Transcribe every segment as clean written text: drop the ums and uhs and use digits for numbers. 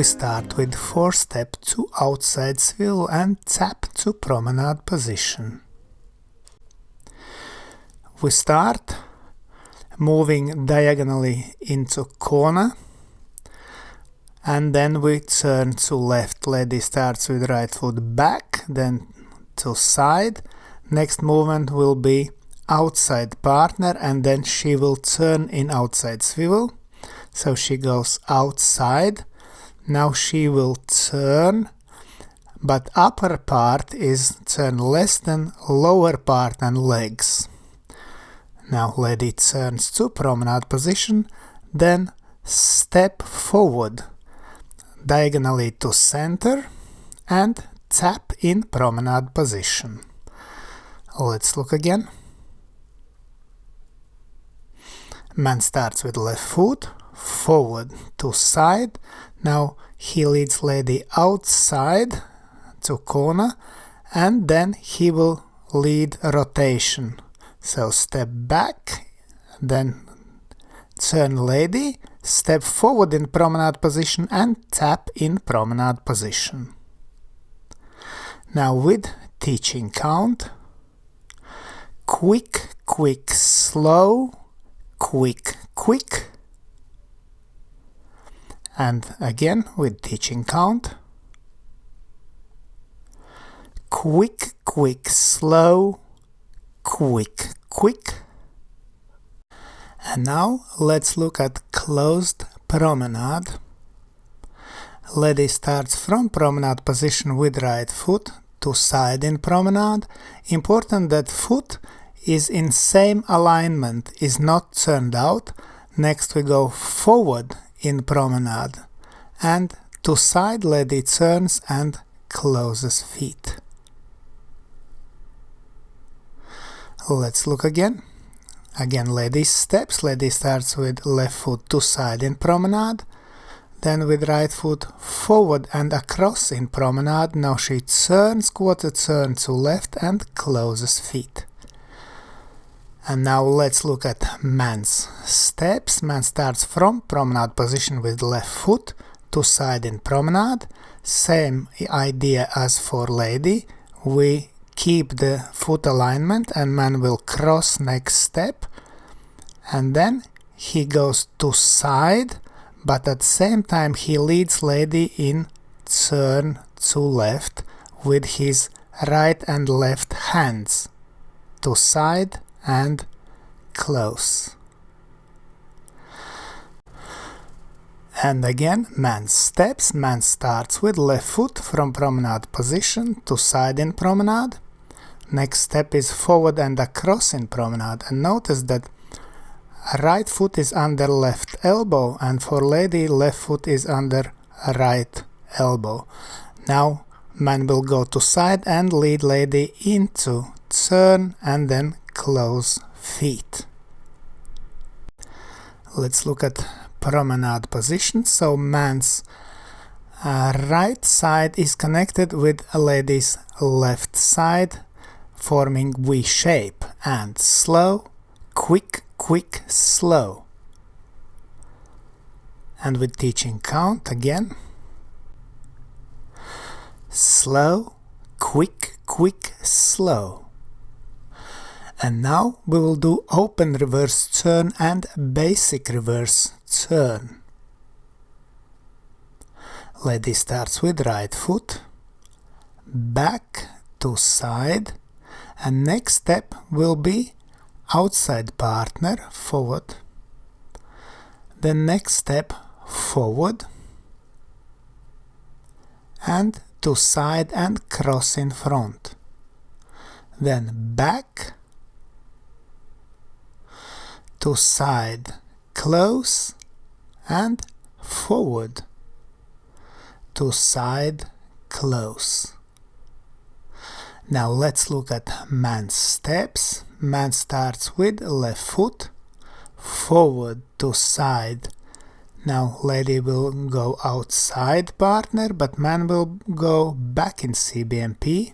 we start with 4-step to outside swivel and tap to promenade position. We start moving diagonally into corner, and then we turn to left. Lady starts with right foot back, then to side. Next movement will be outside partner, and then she will turn in outside swivel. So she goes outside. Now she will turn, but upper part is turn less than lower part and legs. Now lady turns to promenade position, then step forward diagonally to center and tap in promenade position. Let's look again. Man starts with left foot, forward to side. Now he leads lady outside to corner, and then he will lead rotation. So step back, then turn lady, step forward in promenade position and tap in promenade position. Now with teaching count, quick, quick, slow, quick, quick. And again with teaching count, quick, quick, slow, quick, quick. And now let's look at closed promenade. Lady starts from promenade position with right foot to side in promenade. Important that foot is in same alignment, is not turned out. Next we go forward in promenade, and to side lady turns and closes feet. Let's look again. Again lady steps. Lady starts with left foot to side in promenade, then with right foot forward and across in promenade. Now she turns, quarter turn to left and closes feet. And now let's look at man's steps. Man starts from promenade position with left foot to side in promenade. Same idea as for lady. We keep the foot alignment and man will cross next step. And then he goes to side, but at the same time he leads lady in turn to left with his right and left hands. To side and close. And again, man steps. Man starts with left foot from promenade position to side in promenade. Next step is forward and across in promenade. And notice that right foot is under left elbow, and for lady left foot is under right elbow. Now man will go to side and lead lady into turn and then close feet. Let's look at promenade position. So man's right side is connected with a lady's left side, forming V shape, and slow, quick, quick, slow. And with teaching count again, slow, quick, quick, slow. And now we will do open reverse turn and basic reverse turn. Lady starts with right foot, back to side, and next step will be outside partner, forward. The next step, forward, and to side and cross in front. Then back, to side, close, and forward, to side, close. Now let's look at man's steps. Man starts with left foot, forward to side. Now lady will go outside partner, but man will go back in CBMP.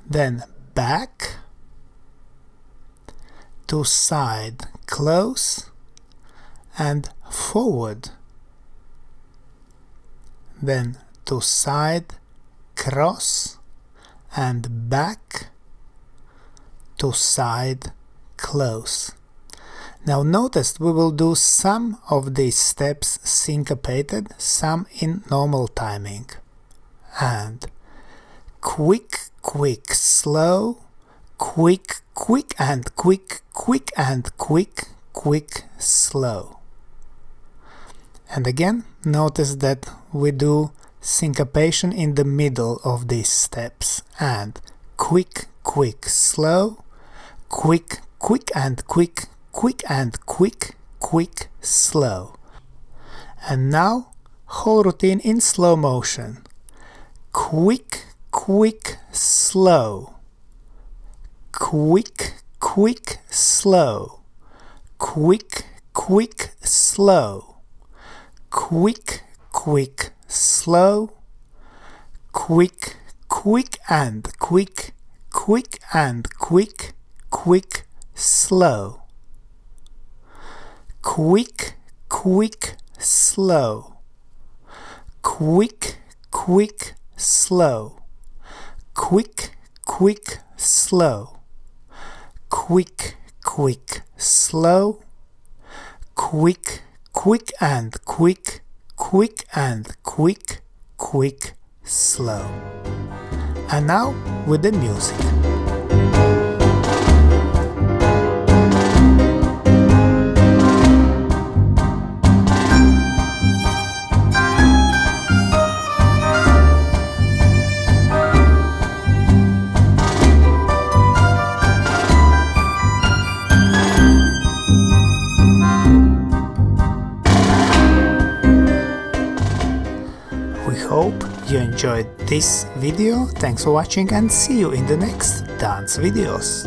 Then back, to side, close, and forward. then to side, cross, and back, to side, close. Now notice we will do some of these steps syncopated, some in normal timing. And quick, quick, slow, quick, quick and quick, quick and quick, quick, slow. And again, notice that we do syncopation in the middle of these steps. And quick, quick, slow, quick, quick and quick, quick and quick, quick, slow. And now, whole routine in slow motion. Quick, quick, slow. Quick, quick, slow. Quick, quick, slow. Quick, quick, slow. Quick, quick and quick, quick and quick, quick, slow. Quick, quick, slow. Quick, quick, slow. Quick, quick, slow. Quick, quick, slow. Quick, quick and quick, quick and quick, quick, slow. And now with the music. Hope you enjoyed this video. Thanks for watching and see you in the next dance videos.